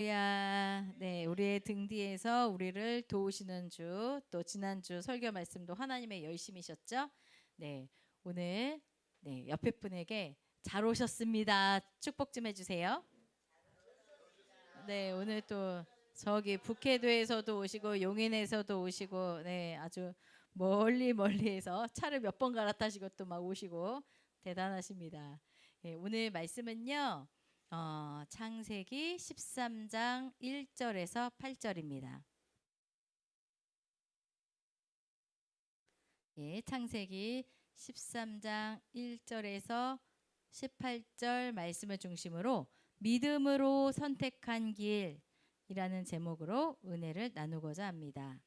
할렐루야. 네, 우리의 등 뒤에서 우리를 도우시는 주, 또 지난주 설교 말씀도 하나님의 열심이셨죠? 네, 오늘 옆에 분에게 잘 오셨습니다. 축복 좀 해주세요. 네, 오늘 또 저기 북해도에서도 오시고 용인에서도 오시고, 네, 아주 멀리에서 차를 몇 번 갈아타시고 또 막 오시고 대단하십니다. 네, 오늘 말씀은요. 창세기 13장 1절에서 8절입니다. 예, 창세기 13장 1절에서 18절 말씀을 중심으로 믿음으로 선택한 길이라는 제목으로 은혜를 나누고자 합니다.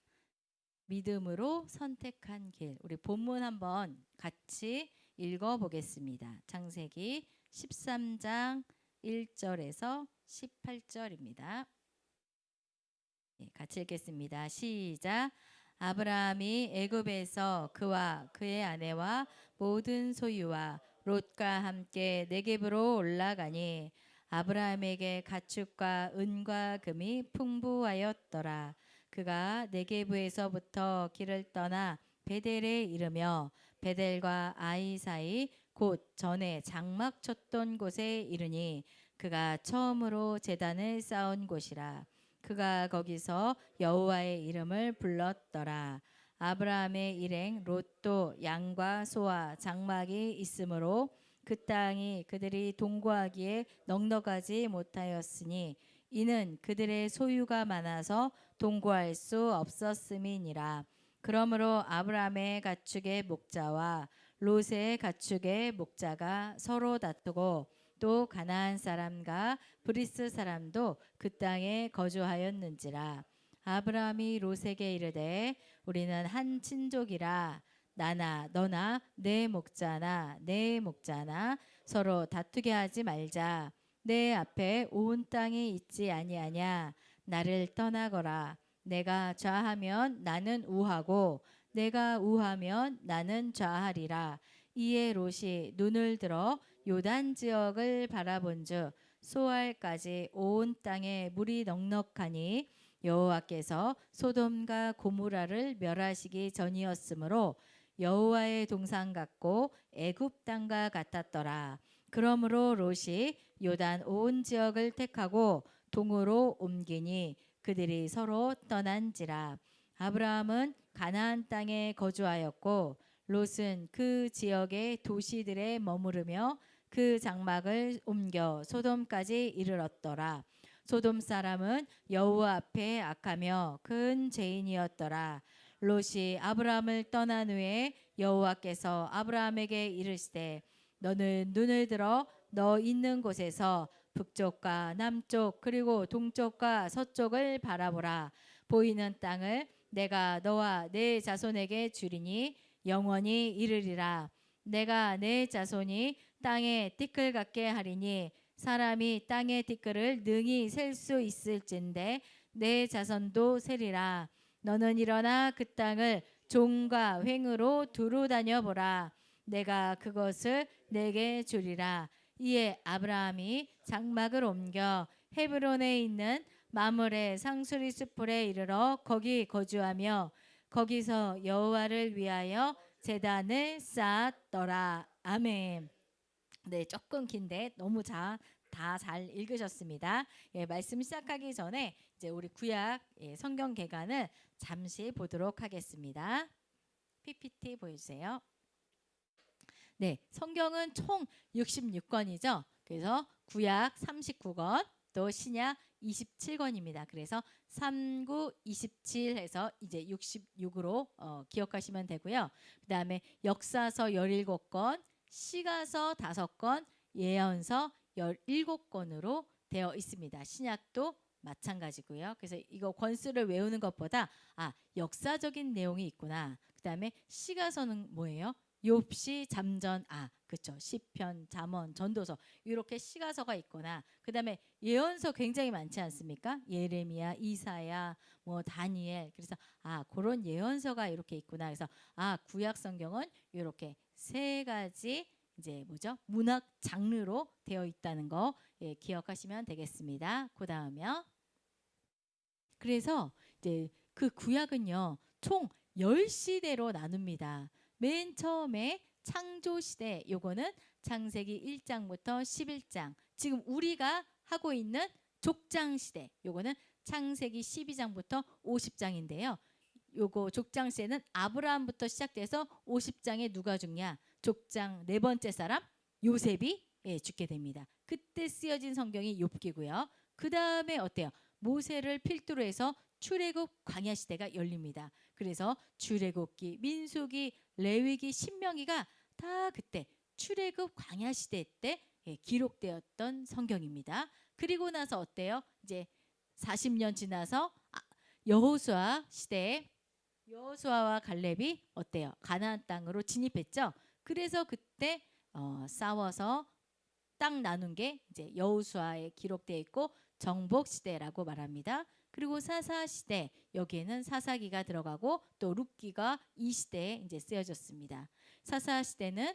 믿음으로 선택한 길. 우리 본문 한번 같이 읽어 보겠습니다. 창세기 13장 1절에서 18절입니다. 같이 읽겠습니다. 시작. 아브라함이 애굽에서 그와 그의 아내와 모든 소유와 롯과 함께 네겝으로 올라가니 아브라함에게 가축과 은과 금이 풍부하였더라. 그가 네겝에서부터 길을 떠나 베델에 이르며 베델과 아이 사이 곧 전에 장막 쳤던 곳에 이르니 그가 처음으로 제단을 쌓은 곳이라. 그가 거기서 여호와의 이름을 불렀더라. 아브라함의 일행 롯도 양과 소와 장막이 있으므로 그 땅이 그들이 동거하기에 넉넉하지 못하였으니 이는 그들의 소유가 많아서 동거할 수 없었음이니라. 그러므로 아브라함의 가축의 목자와 롯의 가축의 목자가 서로 다투고 또 가나안 사람과 브리스 사람도 그 땅에 거주하였는지라. 아브라함이 롯에게 이르되 우리는 한 친족이라 나나 너나 내 목자나 내 목자나 서로 다투게 하지 말자. 내 앞에 온 땅이 있지 아니하냐. 나를 떠나거라. 내가 좌하면 나는 우하고 내가 우하면 나는 좌하리라. 이에 롯이 눈을 들어 요단 지역을 바라본즉 소알까지 온 땅에 물이 넉넉하니 여호와께서 소돔과 고모라를 멸하시기 전이었으므로 여호와의 동산 같고 애굽 땅과 같았더라. 그러므로 롯이 요단 온 지역을 택하고 동으로 옮기니 그들이 서로 떠난지라. 아브라함은 가나안 땅에 거주하였고 롯은 그 지역의 도시들에 머무르며 그 장막을 옮겨 소돔까지 이르렀더라. 소돔 사람은 여호와 앞에 악하며 큰 죄인이었더라. 롯이 아브라함을 떠난 후에 여호와께서 아브라함에게 이르시되 너는 눈을 들어 너 있는 곳에서 북쪽과 남쪽 그리고 동쪽과 서쪽을 바라보라. 보이는 땅을 내가 너와 내 자손에게 주리니 영원히 이르리라. 내가 내 자손이 땅에 띠끌 같게 하리니 사람이 땅의 띠끌을 능히 셀 수 있을진데 내 자손도 세리라. 너는 일어나 그 땅을 종과 횡으로 두루 다녀보라. 내가 그것을 내게 주리라. 이에 아브라함이 장막을 옮겨 헤브론에 있는 마므레 상수리 숲불에 이르러 거기 거주하며 거기서 여호와를 위하여 제단을 쌓았더라. 아멘. 네, 조금 긴데 너무 다 잘 읽으셨습니다. 예, 말씀 시작하기 전에 이제 우리 구약 성경 개관을 잠시 보도록 하겠습니다. PPT 보여주세요. 네, 성경은 총 66권이죠. 그래서 구약 39권, 또 신약 27권입니다. 그래서 39, 27 해서 이제 66으로 기억하시면 되고요. 그다음에 역사서 17권, 시가서 5권, 예언서 17권으로 되어 있습니다. 신약도 마찬가지고요. 그래서 이거 권수를 외우는 것보다 역사적인 내용이 있구나. 그다음에 시가서는 뭐예요? 욥시, 잠전, 그렇죠. 시편, 잠언, 전도서 이렇게 시가서가 있거나 그다음에 예언서 굉장히 많지 않습니까? 예레미야, 이사야, 뭐 다니엘. 그래서 그런 예언서가 이렇게 있구나. 그래서 구약 성경은 이렇게 세 가지 이제 뭐죠? 문학 장르로 되어 있다는 거 기억하시면 되겠습니다. 그다음에요. 그래서 이제 그 구약은요, 총 10시대로 나눕니다. 맨 처음에 창조시대, 요거는 창세기 1장부터 11장, 지금 우리가 하고 있는 족장시대, 요거는 창세기 12장부터 50장인데요. 요거 족장시대는 아브라함부터 시작돼서 50장에 누가 죽냐? 족장 네 번째 사람 요셉이 죽게 됩니다. 그때 쓰여진 성경이 욥기고요. 그 다음에 어때요? 모세를 필두로 해서 출애굽 광야 시대가 열립니다. 그래서 출애굽기, 민수기, 레위기, 신명기가 다 그때 출애굽 광야 시대 때 기록되었던 성경입니다. 그리고 나서 어때요? 이제 40년 지나서 여호수아 시대에 여호수아와 갈렙이 어때요? 가나안 땅으로 진입했죠. 그래서 그때 싸워서 땅 나눈 게 이제 여호수아에 기록되어 있고 정복 시대라고 말합니다. 그리고 사사 시대, 여기에는 사사기가 들어가고 또 룻기가 이 시대에 이제 쓰여졌습니다. 사사 시대는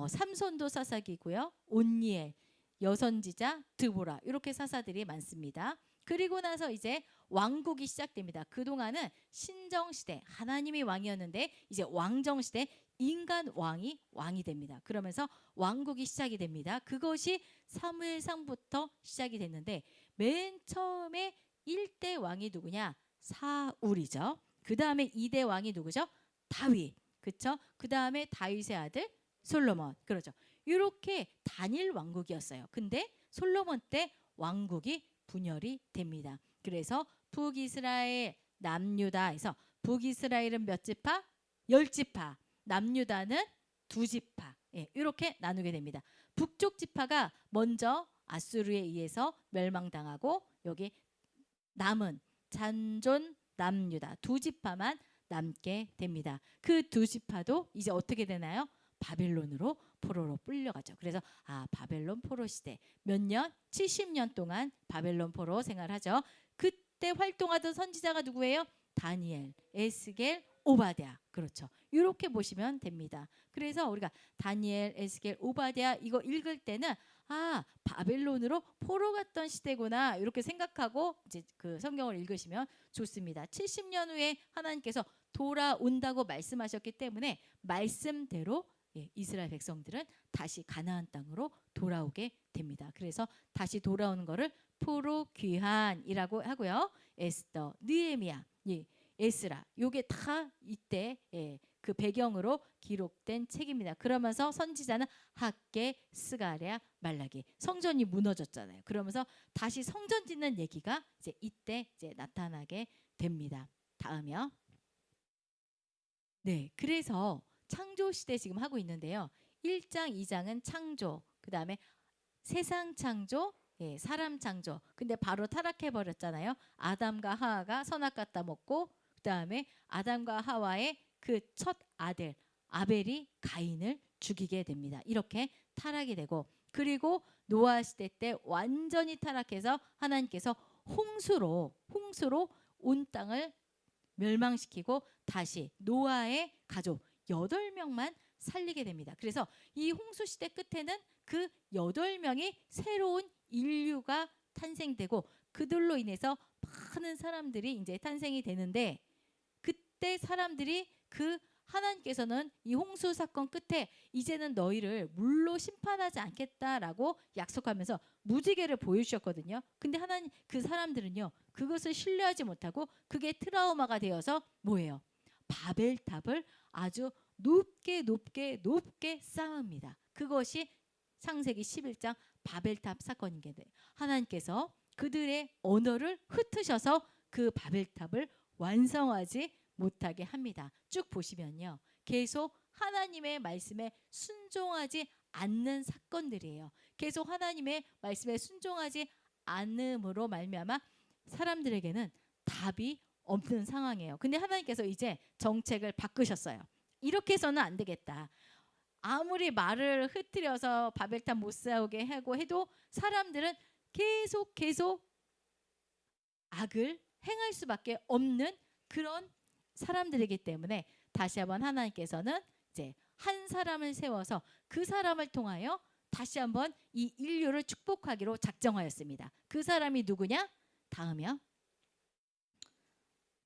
삼손도 사사기고요. 온니엘, 여선지자, 드보라, 이렇게 사사들이 많습니다. 그리고 나서 이제 왕국이 시작됩니다. 그동안은 신정시대, 하나님이 왕이었는데 이제 왕정시대, 인간 왕이 됩니다. 그러면서 왕국이 시작이 됩니다. 그것이 사무엘상부터 시작이 됐는데 맨 처음에 1대 왕이 누구냐? 사울이죠. 그 다음에 2대 왕이 누구죠? 다윗. 그렇죠? 그 다음에 다윗의 아들 솔로몬. 그렇죠. 이렇게 단일 왕국이었어요. 근데 솔로몬 때 왕국이 분열이 됩니다. 그래서 북이스라엘, 남유다에서 북이스라엘은 몇 지파? 10지파. 남유다는 2지파. 이렇게 나누게 됩니다. 북쪽 지파가 먼저 아수르에 의해서 멸망당하고 여기 남은 잔존 남유다 2지파만 남게 됩니다. 그 2지파도 이제 어떻게 되나요? 바벨론으로 포로로 끌려가죠. 그래서 바벨론 포로 시대 몇 년? 70년 동안 바벨론 포로 생활하죠. 그때 활동하던 선지자가 누구예요? 다니엘, 에스겔, 오바댜. 그렇죠. 이렇게 보시면 됩니다. 그래서 우리가 다니엘, 에스겔, 오바댜 이거 읽을 때는 바벨론으로 포로 갔던 시대구나 이렇게 생각하고 이제 그 성경을 읽으시면 좋습니다. 70년 후에 하나님께서 돌아온다고 말씀하셨기 때문에 말씀대로 이스라엘 백성들은 다시 가나안 땅으로 돌아오게 됩니다. 그래서 다시 돌아오는 거를 포로 귀환이라고 하고요. 에스더, 느헤미야, 에스라, 요게 다 이때 그 배경으로 기록된 책입니다. 그러면서 선지자는 학개, 스가랴, 말라기. 성전이 무너졌잖아요. 그러면서 다시 성전 짓는 얘기가 이제 이때 이제 나타나게 됩니다. 다음이요. 네, 그래서 창조 시대 지금 하고 있는데요. 1장, 2장은 창조, 그 다음에 세상 창조, 사람 창조. 근데 바로 타락해 버렸잖아요. 아담과 하와가 선악 갖다 먹고 그 다음에 아담과 하와의 그 첫 아들 아벨이 가인을 죽이게 됩니다. 이렇게 타락이 되고 그리고 노아 시대 때 완전히 타락해서 하나님께서 홍수로 온 땅을 멸망시키고 다시 노아의 가족 8명만 살리게 됩니다. 그래서 이 홍수 시대 끝에는 그 8명이 새로운 인류가 탄생되고 그들로 인해서 많은 사람들이 이제 탄생이 되는데 그때 사람들이 그 하나님께서는 이 홍수 사건 끝에 이제는 너희를 물로 심판하지 않겠다라고 약속하면서 무지개를 보여주셨거든요. 근데 하나님 그 사람들은요 그것을 신뢰하지 못하고 그게 트라우마가 되어서 뭐예요? 바벨탑을 아주 높게 쌓습니다. 그것이 창세기 11장 바벨탑 사건인 게 돼요. 하나님께서 그들의 언어를 흩으셔서 그 바벨탑을 완성하지 못하게 합니다. 쭉 보시면요. 계속 하나님의 말씀에 순종하지 않는 사건들이에요. 계속 하나님의 말씀에 순종하지 않음으로 말미암아 사람들에게는 답이 없는 상황이에요. 근데 하나님께서 이제 정책을 바꾸셨어요. 이렇게 해서는 안 되겠다. 아무리 말을 흐트려서 바벨탑 못 세우게 하고 해도 사람들은 계속 악을 행할 수밖에 없는 그런 사람들이기 때문에 다시 한번 하나님께서는 이제 한 사람을 세워서 그 사람을 통하여 다시 한번 이 인류를 축복하기로 작정하였습니다. 그 사람이 누구냐? 다음이요.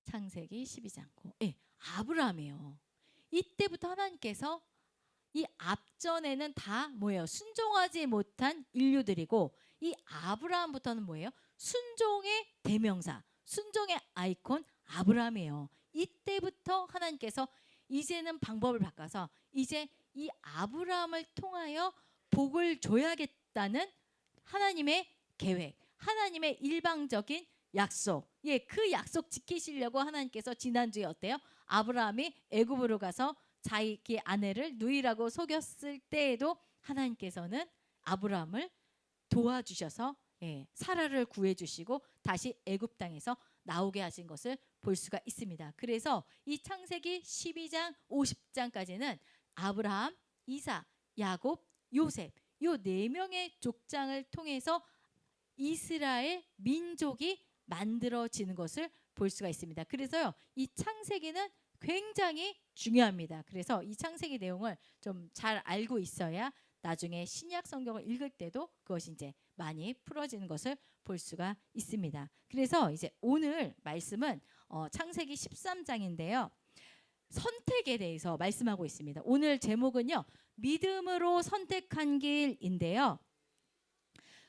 창세기 12장. 예, 아브라함이에요. 이때부터 하나님께서 이 앞전에는 다 뭐예요? 순종하지 못한 인류들이고, 이 아브라함부터는 뭐예요? 순종의 대명사, 순종의 아이콘 아브라함이에요. 이때부터 하나님께서 이제는 방법을 바꿔서 이제 이 아브라함을 통하여 복을 줘야겠다는 하나님의 계획, 하나님의 일방적인 약속, 예, 그 약속 지키시려고 하나님께서 지난주에 어때요? 아브라함이 애굽으로 가서 자기 아내를 누이라고 속였을 때에도 하나님께서는 아브라함을 도와주셔서, 예, 사라를 구해주시고 다시 애굽 땅에서 나오게 하신 것을 볼 수가 있습니다. 그래서 이 창세기 12장 50장까지는 아브라함, 이삭, 야곱, 요셉 요 네 명의 족장을 통해서 이스라엘 민족이 만들어지는 것을 볼 수가 있습니다. 그래서요, 이 창세기는 굉장히 중요합니다. 그래서 이 창세기 내용을 좀 잘 알고 있어야 나중에 신약 성경을 읽을 때도 그것이 이제 많이 풀어지는 것을 볼 수가 있습니다. 그래서 이제 오늘 말씀은 창세기 13장인데요. 선택에 대해서 말씀하고 있습니다. 오늘 제목은요, 믿음으로 선택한 길인데요.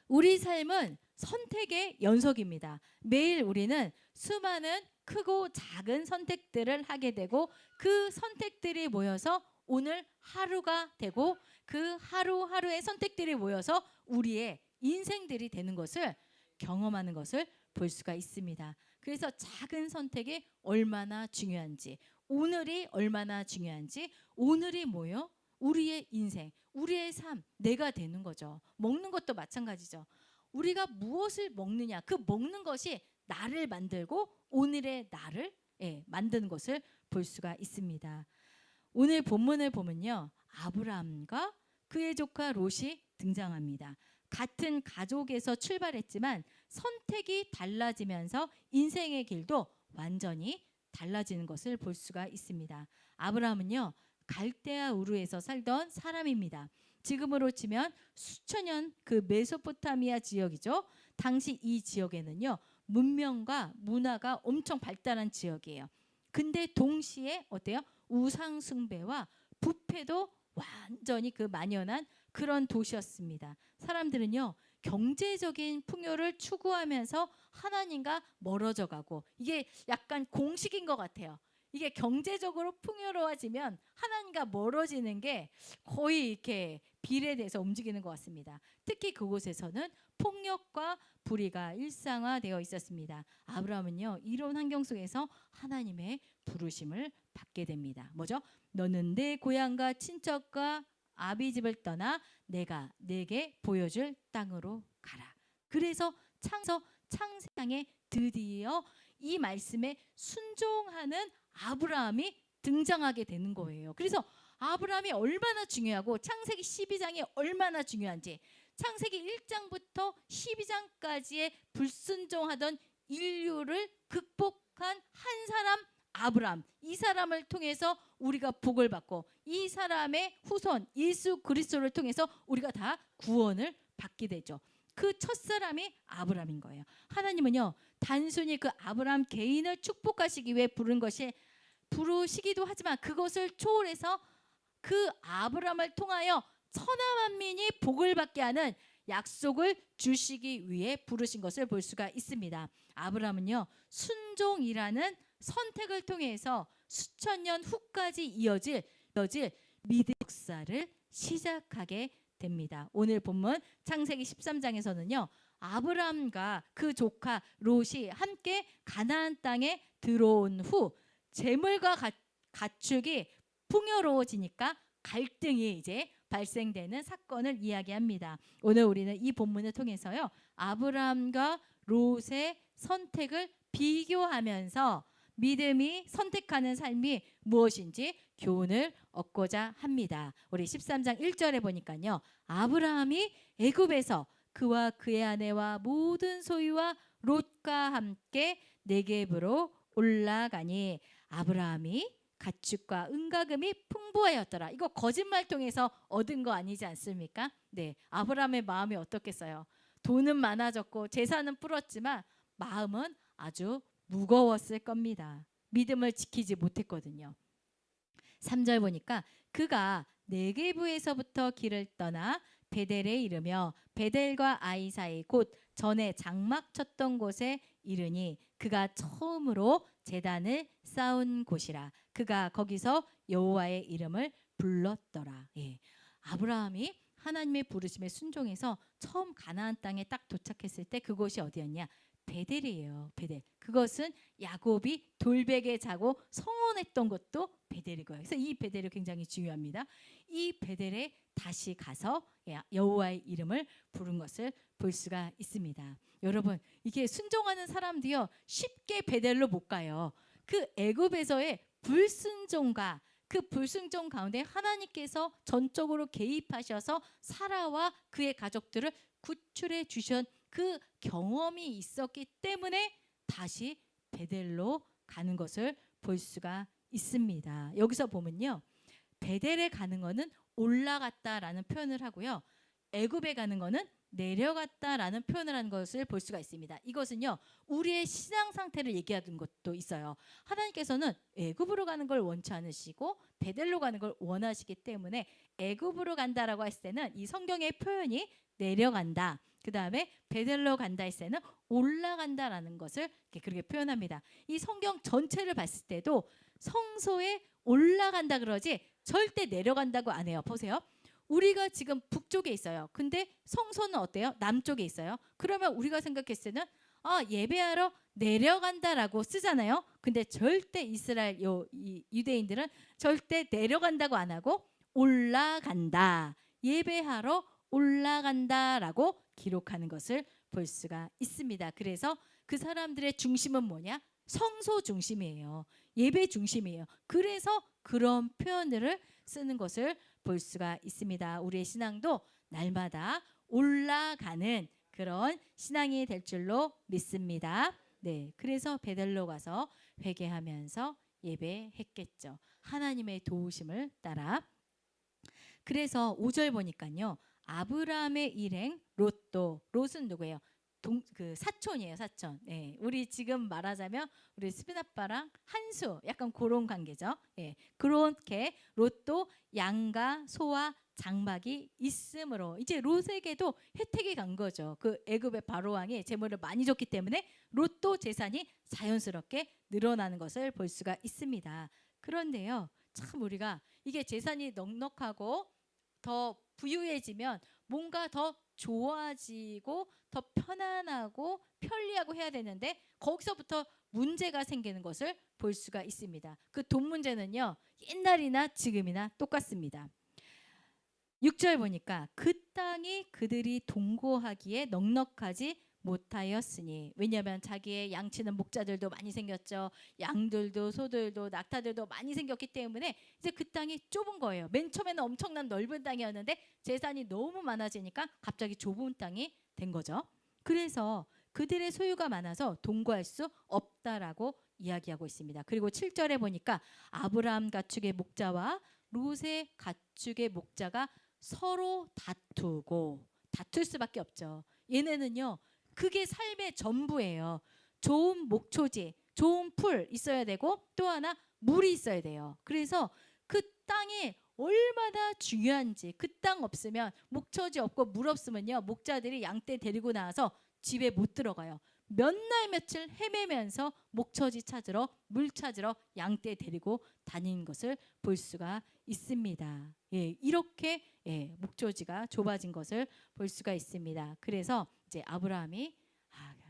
우리 삶은 선택의 연속입니다. 매일 우리는 수많은 크고 작은 선택들을 하게 되고, 그 선택들이 모여서 오늘 하루가 되고, 그 하루하루의 선택들이 모여서 우리의 인생들이 되는 것을 경험하는 것을 볼 수가 있습니다. 그래서 작은 선택이 얼마나 중요한지, 오늘이 얼마나 중요한지, 오늘이 뭐요? 우리의 인생, 우리의 삶, 내가 되는 거죠. 먹는 것도 마찬가지죠. 우리가 무엇을 먹느냐, 그 먹는 것이 나를 만들고 오늘의 나를, 예, 만드는 것을 볼 수가 있습니다. 오늘 본문을 보면요, 아브라함과 그의 조카 롯이 등장합니다. 같은 가족에서 출발했지만 선택이 달라지면서 인생의 길도 완전히 달라지는 것을 볼 수가 있습니다. 아브라함은요, 갈대아 우르에서 살던 사람입니다. 지금으로 치면 수천 년 그 메소포타미아 지역이죠. 당시 이 지역에는요, 문명과 문화가 엄청 발달한 지역이에요. 근데 동시에 어때요? 우상 숭배와 부패도 완전히 그 만연한 그런 도시였습니다. 사람들은요, 경제적인 풍요를 추구하면서 하나님과 멀어져 가고, 이게 약간 공식인 것 같아요. 이게 경제적으로 풍요로워지면 하나님과 멀어지는 게 거의 이렇게 비례돼서 움직이는 것 같습니다. 특히 그곳에서는 폭력과 불의가 일상화되어 있었습니다. 아브라함은요, 이런 환경 속에서 하나님의 부르심을 받게 됩니다. 뭐죠? 너는 내 고향과 친척과 아비집을 떠나 내가 내게 보여줄 땅으로 가라. 그래서 창세장에 드디어 이 말씀에 순종하는 아브라함이 등장하게 되는 거예요. 그래서 아브라함이 얼마나 중요하고 창세기 12장이 얼마나 중요한지, 창세기 1장부터 12장까지의 불순종하던 인류를 극복한 한 사람 아브라함, 이 사람을 통해서 우리가 복을 받고, 이 사람의 후손 예수 그리스도를 통해서 우리가 다 구원을 받게 되죠. 그 첫사람이 아브라함인 거예요. 하나님은요, 단순히 그 아브라함 개인을 축복하시기 위해 부르시기도 하지만 그것을 초월해서 그 아브라함을 통하여 천하 만민이 복을 받게 하는 약속을 주시기 위해 부르신 것을 볼 수가 있습니다. 아브라함은요, 순종이라는 선택을 통해서 수천 년 후까지 이어질 믿음의 역사를 시작하게 됩니다. 오늘 본문 창세기 13장에서는요, 아브라함과 그 조카 롯이 함께 가나안 땅에 들어온 후 재물과 가축이 풍요로워지니까 갈등이 이제 발생되는 사건을 이야기합니다. 오늘 우리는 이 본문을 통해서요, 아브라함과 롯의 선택을 비교하면서 믿음이 선택하는 삶이 무엇인지 교훈을 얻고자 합니다. 우리 13장 1절에 보니까요, 아브라함이 애굽에서 그와 그의 아내와 모든 소유와 롯과 함께 네겝으로 올라가니 아브라함이 가축과 은가금이 풍부하였더라. 이거 거짓말 통해서 얻은 거 아니지 않습니까? 네, 아브라함의 마음이 어떻겠어요? 돈은 많아졌고 재산은 불었지만 마음은 아주 무거웠을 겁니다. 믿음을 지키지 못했거든요. 3절 보니까 그가 네게부에서부터 길을 떠나 베델에 이르며 베델과 아이 사이 곧 전에 장막 쳤던 곳에 이르니 그가 처음으로 제단을 쌓은 곳이라. 그가 거기서 여호와의 이름을 불렀더라. 예. 아브라함이 하나님의 부르심에 순종해서 처음 가나안 땅에 딱 도착했을 때 그곳이 어디였냐? 베델이에요. 베델. 그것은 야곱이 돌베개 자고 성원했던 것도 베델이고요. 그래서 이 베델이 굉장히 중요합니다. 이 베델에 다시 가서 여호와의 이름을 부른 것을 볼 수가 있습니다. 여러분, 이게 순종하는 사람도요 쉽게 베델로 못 가요. 그 애굽에서의 불순종과 그 불순종 가운데 하나님께서 전적으로 개입하셔서 사라와 그의 가족들을 구출해 주신 그 경험이 있었기 때문에 다시 베델로 가는 것을 볼 수가 있습니다. 여기서 보면요, 베델에 가는 것은 올라갔다라는 표현을 하고요, 애굽에 가는 것은 내려갔다라는 표현을 하는 것을 볼 수가 있습니다. 이것은요 우리의 신앙 상태를 얘기하는 것도 있어요. 하나님께서는 애굽으로 가는 걸 원치 않으시고 베델로 가는 걸 원하시기 때문에 애굽으로 간다라고 했을 때는 이 성경의 표현이 내려간다, 그 다음에 베델로 간다 했을 때는 올라간다라는 것을 그렇게 표현합니다. 이 성경 전체를 봤을 때도 성소에 올라간다 그러지 절대 내려간다고 안 해요. 보세요. 우리가 지금 북쪽에 있어요. 근데 성소는 어때요? 남쪽에 있어요. 그러면 우리가 생각했을 때는 예배하러 내려간다라고 쓰잖아요. 근데 절대 이스라엘 유대인들은 절대 내려간다고 안 하고 올라간다, 예배하러 올라간다라고 기록하는 것을 볼 수가 있습니다. 그래서 그 사람들의 중심은 뭐냐? 성소 중심이에요. 예배 중심이에요. 그래서 그런 표현들을 쓰는 것을 볼 수가 있습니다. 우리의 신앙도 날마다 올라가는 그런 신앙이 될 줄로 믿습니다. 네, 그래서 베델로 가서 회개하면서 예배했겠죠. 하나님의 도우심을 따라. 그래서 5절 보니까요, 아브라함의 일행 롯은 누구예요? 그 사촌이에요, 사촌. 네, 우리 지금 말하자면 우리 수빈 아빠랑 한수 약간 그런 관계죠. 예, 그렇게 롯도 양과 소와 장막이 있으므로 이제 롯에게도 혜택이 간 거죠. 그 애굽의 바로 왕이 재물을 많이 줬기 때문에 롯도 재산이 자연스럽게 늘어나는 것을 볼 수가 있습니다. 그런데요, 참 우리가 이게 재산이 넉넉하고 더 부유해지면 뭔가 더 좋아지고 더 편안하고 편리하고 해야 되는데 거기서부터 문제가 생기는 것을 볼 수가 있습니다. 그 돈 문제는요 옛날이나 지금이나 똑같습니다. 6절 보니까 그 땅이 그들이 동거하기에 넉넉하지 못하였으니, 왜냐하면 자기의 양치는 목자들도 많이 생겼죠. 양들도 소들도 낙타들도 많이 생겼기 때문에 이제 그 땅이 좁은 거예요. 맨 처음에는 엄청난 넓은 땅이었는데 재산이 너무 많아지니까 갑자기 좁은 땅이 된 거죠. 그래서 그들의 소유가 많아서 동거할 수 없다라고 이야기하고 있습니다. 그리고 7절에 보니까 아브라함 가축의 목자와 롯의 가축의 목자가 서로 다투고, 다툴 수밖에 없죠. 얘네는요 그게 삶의 전부예요. 좋은 목초지, 좋은 풀 있어야 되고 또 하나 물이 있어야 돼요. 그래서 그 땅이 얼마나 중요한지, 그 땅 없으면 목초지 없고 물 없으면요 목자들이 양떼 데리고 나와서 집에 못 들어가요. 몇 날 며칠 헤매면서 목초지 찾으러, 물 찾으러 양떼 데리고 다니는 것을 볼 수가 있습니다. 예, 이렇게 목초지가 좁아진 것을 볼 수가 있습니다. 그래서 이제 아브라함이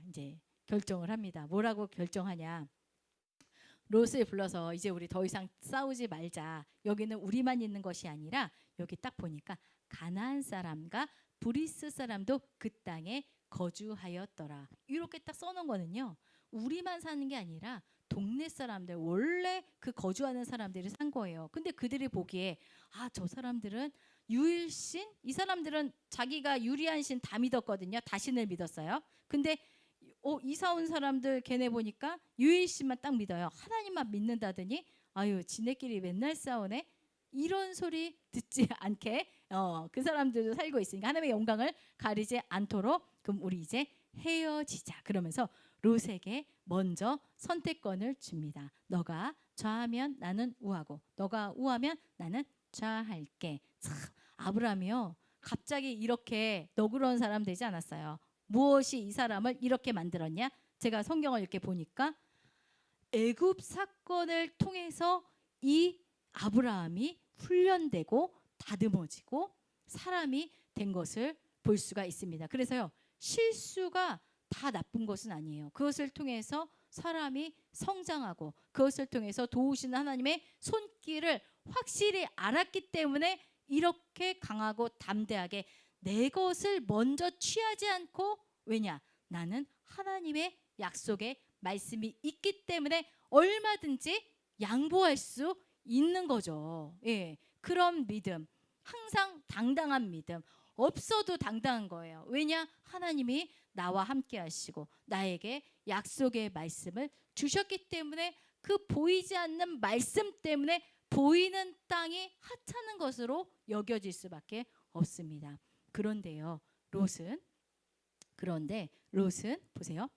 이제 결정을 합니다. 뭐라고 결정하냐? 롯을 불러서 이제 우리 더 이상 싸우지 말자. 여기는 우리만 있는 것이 아니라 여기 딱 보니까 가나안 사람과 브리스 사람도 그 땅에 거주하였더라. 이렇게 딱 써놓은 거는요. 우리만 사는 게 아니라 동네 사람들, 원래 그 거주하는 사람들이 산 거예요. 근데 그들이 보기에 저 사람들은 유일신, 이 사람들은 자기가 유리한 신 다 믿었거든요. 다 신을 믿었어요. 근데 이사 온 사람들 걔네 보니까 유일신만 딱 믿어요. 하나님만 믿는다더니 아유 지네끼리 맨날 싸우네. 이런 소리 듣지 않게 그 사람들도 살고 있으니까 하나님의 영광을 가리지 않도록 그럼 우리 이제 헤어지자. 그러면서 롯에게 먼저 선택권을 줍니다. 너가 좌하면 나는 우하고 너가 우하면 나는 좌할게. 참 아브라함이요 갑자기 이렇게 너그러운 사람 되지 않았어요. 무엇이 이 사람을 이렇게 만들었냐? 제가 성경을 이렇게 보니까 애굽 사건을 통해서 이 아브라함이 훈련되고 다듬어지고 사람이 된 것을 볼 수가 있습니다. 그래서요 실수가 다 나쁜 것은 아니에요. 그것을 통해서 사람이 성장하고 그것을 통해서 도우시는 하나님의 손길을 확실히 알았기 때문에 이렇게 강하고 담대하게 내 것을 먼저 취하지 않고 왜냐? 나는 하나님의 약속의 말씀이 있기 때문에 얼마든지 양보할 수 있는 거죠. 예, 그런 믿음, 항상 당당한 믿음, 없어도 당당한 거예요. 왜냐? 하나님이 나와 함께 하시고 나에게 약속의 말씀을 주셨기 때문에 그 보이지 않는 말씀 때문에 보이는 땅이 하찮은 것으로 여겨질 수밖에 없습니다. 그런데요, 롯은 보세요.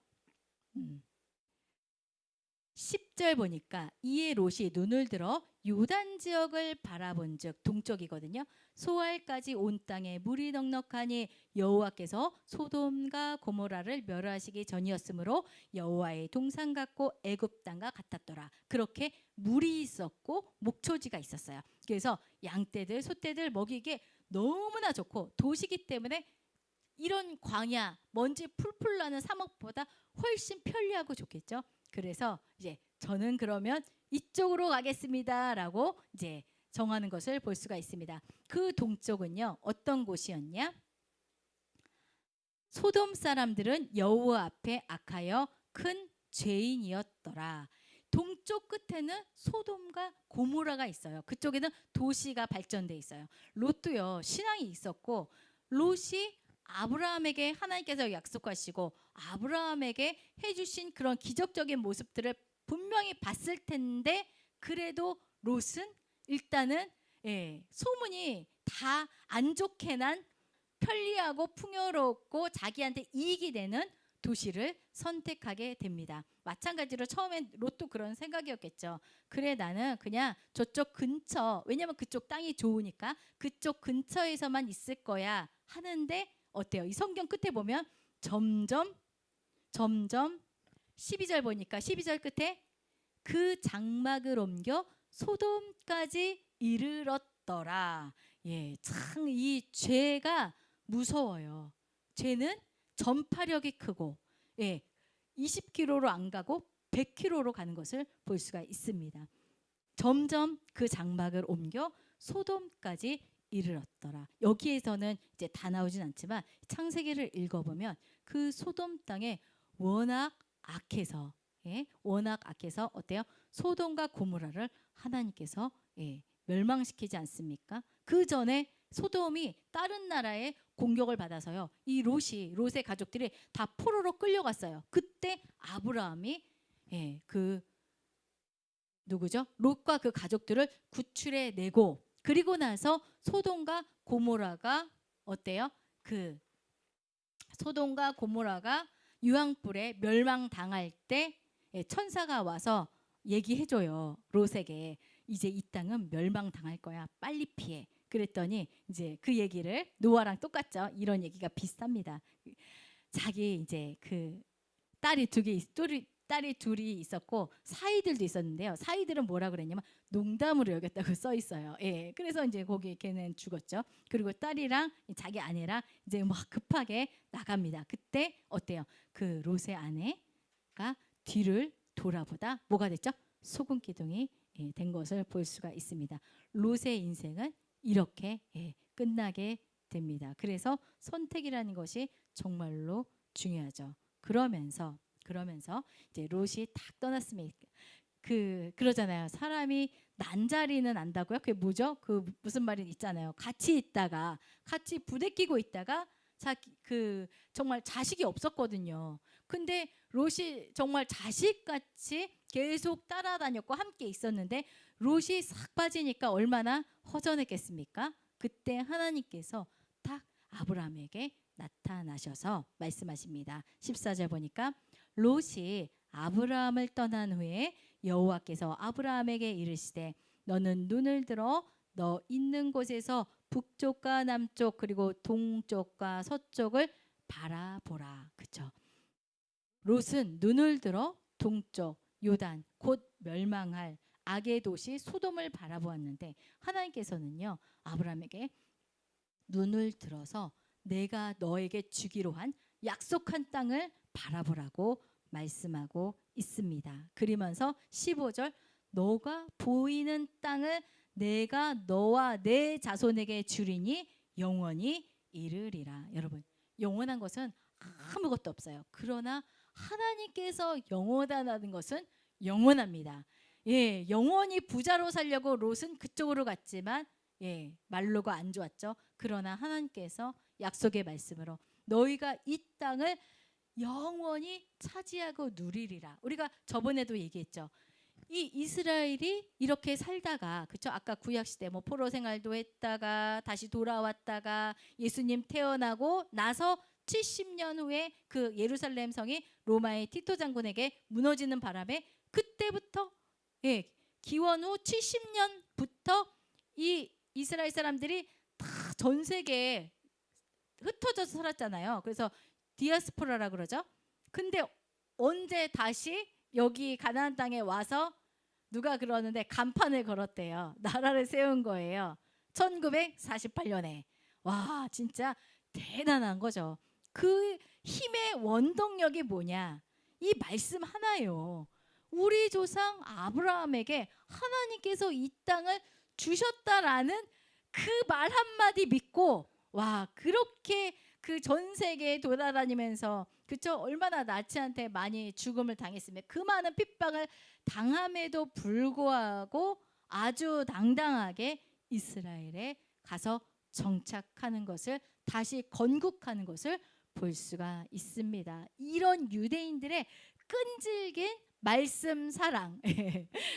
10절 보니까 이에 롯이 눈을 들어 요단 지역을 바라본즉 동쪽이거든요. 소알까지 온 땅에 물이 넉넉하니 여호와께서 소돔과 고모라를 멸하시기 전이었으므로 여호와의 동산 같고 애굽 땅과 같았더라. 그렇게 물이 있었고 목초지가 있었어요. 그래서 양떼들 소떼들 먹이기에 너무나 좋고 도시기 때문에 이런 광야 먼지 풀풀 나는 사막보다 훨씬 편리하고 좋겠죠. 그래서 이제 저는 그러면 이쪽으로 가겠습니다라고 이제 정하는 것을 볼 수가 있습니다. 그 동쪽은요 어떤 곳이었냐? 소돔 사람들은 여호와 앞에 악하여 큰 죄인이었더라. 동쪽 끝에는 소돔과 고모라가 있어요. 그쪽에는 도시가 발전돼 있어요. 롯도요 신앙이 있었고 롯이 아브라함에게 하나님께서 약속하시고 아브라함에게 해주신 그런 기적적인 모습들을 분명히 봤을 텐데 그래도 롯은 일단은 소문이 다 안 좋게 난 편리하고 풍요롭고 자기한테 이익이 되는 도시를 선택하게 됩니다. 마찬가지로 처음엔 롯도 그런 생각이었겠죠. 그래 나는 그냥 저쪽 근처 왜냐면 그쪽 땅이 좋으니까 그쪽 근처에서만 있을 거야 하는데 어때요? 이 성경 끝에 보면 점점 12절 보니까 12절 끝에 그 장막을 옮겨 소돔까지 이르렀더라. 예, 참 이 죄가 무서워요. 죄는 전파력이 크고 20km로 안 가고 100km로 가는 것을 볼 수가 있습니다. 점점 그 장막을 옮겨 소돔까지 이르렀더라. 여기에서는 이제 다 나오진 않지만 창세기를 읽어보면 그 소돔 땅에 워낙 악해서 어때요? 소돔과 고모라를 하나님께서 멸망시키지 않습니까? 그 전에 소돔이 다른 나라의 공격을 받아서요. 이 롯의 가족들이 다 포로로 끌려갔어요. 그때 아브라함이 그 누구죠? 롯과 그 가족들을 구출해 내고 그리고 나서 소돔과 고모라가 어때요? 그 소돔과 고모라가 유황불에 멸망당할 때 천사가 와서 얘기해줘요. 롯에게 이제 이 땅은 멸망당할 거야. 빨리 피해. 그랬더니 이제 그 얘기를 노아랑 똑같죠. 이런 얘기가 비슷합니다. 자기 이제 그 딸이 둘이 있었고 사이들도 있었는데요. 사이들은 뭐라 그랬냐면 농담으로 여겼다고 써 있어요. 그래서 이제 거기 걔는 죽었죠. 그리고 딸이랑 자기 아내랑 이제 막 급하게 나갑니다. 그때 어때요? 그 롯의 아내가 뒤를 돌아보다 뭐가 됐죠? 소금 기둥이 된 것을 볼 수가 있습니다. 롯의 인생은 이렇게 끝나게 됩니다. 그래서 선택이라는 것이 정말로 중요하죠. 그러면서 이제 롯이 딱 떠났습니다. 그러잖아요. 사람이 난자리는 안다고요? 그게 뭐죠? 그 무슨 말이 있잖아요. 같이 부대끼고 있다가 정말 자식이 없었거든요. 근데 롯이 정말 자식같이 계속 따라다녔고 함께 있었는데 롯이 싹 빠지니까 얼마나 허전했겠습니까? 그때 하나님께서 딱 아브라함에게 나타나셔서 말씀하십니다. 14절 보니까 롯이 아브라함을 떠난 후에 여호와께서 아브라함에게 이르시되 너는 눈을 들어 너 있는 곳에서 북쪽과 남쪽 그리고 동쪽과 서쪽을 바라보라. 그렇죠? 롯은 눈을 들어 동쪽 요단 곧 멸망할 악의 도시 소돔을 바라보았는데 하나님께서는요 아브라함에게 눈을 들어서 내가 너에게 주기로 한 약속한 땅을 바라보라고 말씀하고 있습니다. 그러면서 15절 너가 보이는 땅을 내가 너와 내 자손에게 주리니 영원히 이르리라. 여러분 영원한 것은 아무것도 없어요. 그러나 하나님께서 영원하다는 것은 영원합니다. 예, 영원히 부자로 살려고 롯은 그쪽으로 갔지만 말로가 안 좋았죠. 그러나 하나님께서 약속의 말씀으로 너희가 이 땅을 영원히 차지하고 누리리라. 우리가 저번에도 얘기했죠. 이 이스라엘이 이렇게 살다가 그쵸? 아까 구약 시대 뭐 포로 생활도 했다가 다시 돌아왔다가 예수님 태어나고 나서 70년 후에 그 예루살렘 성이 로마의 티토 장군에게 무너지는 바람에 그때부터 기원 후 70년부터 이 이스라엘 사람들이 다 전 세계에 흩어져서 살았잖아요. 그래서 디아스포라라 그러죠. 근데 언제 다시 여기 가나안 땅에 와서 누가 그러는데 간판을 걸었대요. 나라를 세운 거예요. 1948년에. 와 진짜 대단한 거죠. 그 힘의 원동력이 뭐냐? 이 말씀 하나예요. 우리 조상 아브라함에게 하나님께서 이 땅을 주셨다라는 그 말 한마디 믿고 와 그렇게 그 전 세계에 돌아다니면서 그쵸 얼마나 나치한테 많이 죽음을 당했으며 그 많은 핍박을 당함에도 불구하고 아주 당당하게 이스라엘에 가서 정착하는 것을 다시 건국하는 것을 볼 수가 있습니다. 이런 유대인들의 끈질긴 말씀 사랑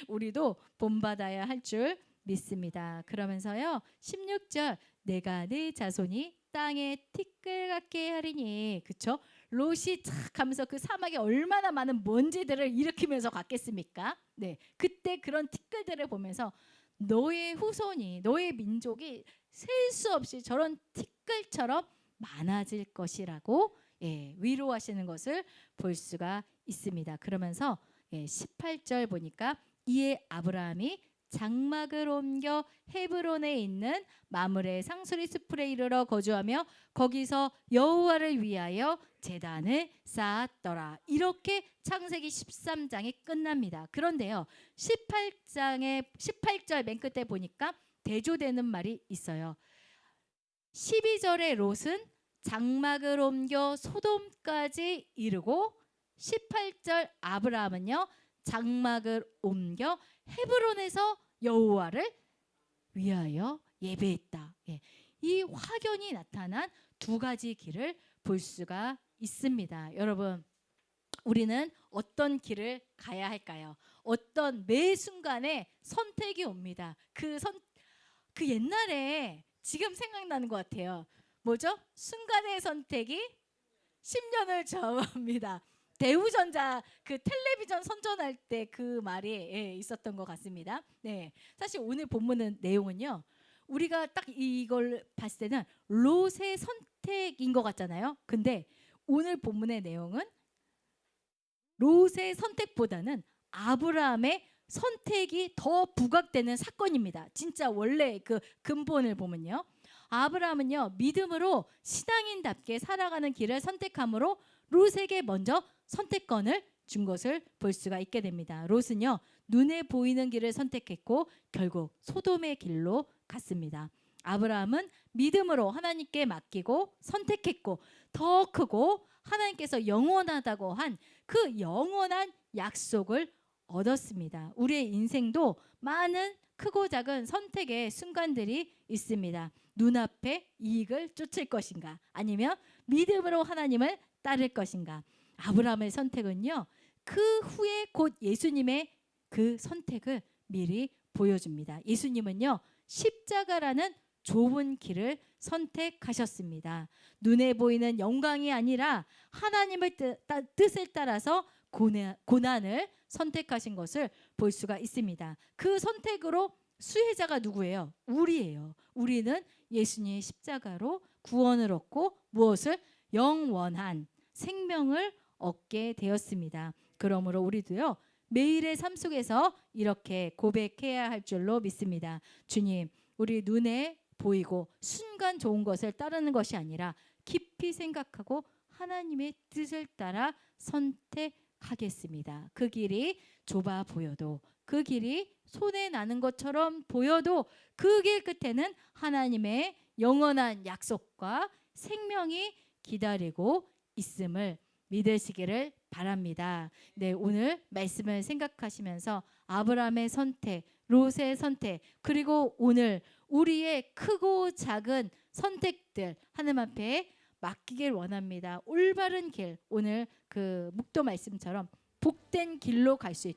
우리도 본받아야 할 줄 믿습니다. 그러면서요 16절 내가 네 자손이 땅에 티끌 같게 하리니 그쵸? 롯이 착 하면서 그 사막에 얼마나 많은 먼지들을 일으키면서 갔겠습니까? 네, 그때 그런 티끌들을 보면서 너의 후손이 너의 민족이 셀 수 없이 저런 티끌처럼 많아질 것이라고 위로하시는 것을 볼 수가 있습니다. 그러면서 18절 보니까 이에 아브라함이 장막을 옮겨 헤브론에 있는 마므레 상수리 숲에 이르러 거주하며 거기서 여호와를 위하여 제단을 쌓았더라. 이렇게 창세기 13장이 끝납니다. 그런데요 18절 맨 끝에 보니까 대조되는 말이 있어요. 12절에 롯은 장막을 옮겨 소돔까지 이르고 18절 아브라함은요 장막을 옮겨 헤브론에서 여호와를 위하여 예배했다. 이 확연히 나타난 두 가지 길을 볼 수가 있습니다. 여러분 우리는 어떤 길을 가야 할까요? 어떤 매 순간에 선택이 옵니다. 그 옛날에 지금 생각나는 것 같아요. 뭐죠? 순간의 선택이 10년을 좌우합니다. 대우전자 그 텔레비전 선전할 때 그 말이 있었던 것 같습니다. 네, 사실 오늘 본문의 내용은요. 우리가 딱 이걸 봤을 때는 롯의 선택인 것 같잖아요. 근데 오늘 본문의 내용은 롯의 선택보다는 아브라함의 선택이 더 부각되는 사건입니다. 진짜 원래 그 근본을 보면요. 아브라함은요 믿음으로 신앙인답게 살아가는 길을 선택함으로 롯에게 먼저 선택권을 준 것을 볼 수가 있게 됩니다. 롯은요 눈에 보이는 길을 선택했고 결국 소돔의 길로 갔습니다. 아브라함은 믿음으로 하나님께 맡기고 선택했고 더 크고 하나님께서 영원하다고 한 그 영원한 약속을 얻었습니다. 우리의 인생도 많은 크고 작은 선택의 순간들이 있습니다. 눈앞에 이익을 쫓을 것인가 아니면 믿음으로 하나님을 따를 것인가. 아브라함의 선택은요 그 후에 곧 예수님의 그 선택을 미리 보여줍니다. 예수님은요 십자가라는 좁은 길을 선택하셨습니다. 눈에 보이는 영광이 아니라 하나님의 뜻을 따라서 고난을 선택하신 것을 볼 수가 있습니다. 그 선택으로 수혜자가 누구예요? 우리예요. 우리는 예수님의 십자가로 구원을 얻고 무엇을? 영원한 생명을 얻게 되었습니다. 그러므로 우리도요, 매일의 삶 속에서 이렇게 고백해야 할 줄로 믿습니다. 주님, 우리 눈에 보이고 순간 좋은 것을 따르는 것이 아니라 깊이 생각하고 하나님의 뜻을 따라 선택하겠습니다. 그 길이 좁아 보여도, 그 길이 손에 나는 것처럼 보여도 그 길 끝에는 하나님의 영원한 약속과 생명이 기다리고 있음을 믿으시기를 바랍니다. 네, 오늘 말씀을 생각하시면서 아브라함의 선택, 롯의 선택, 그리고 오늘 우리의 크고 작은 선택들 하나님 앞에 맡기길 원합니다. 올바른 길, 오늘 그 묵도 말씀처럼 복된 길로 갈 수 있도록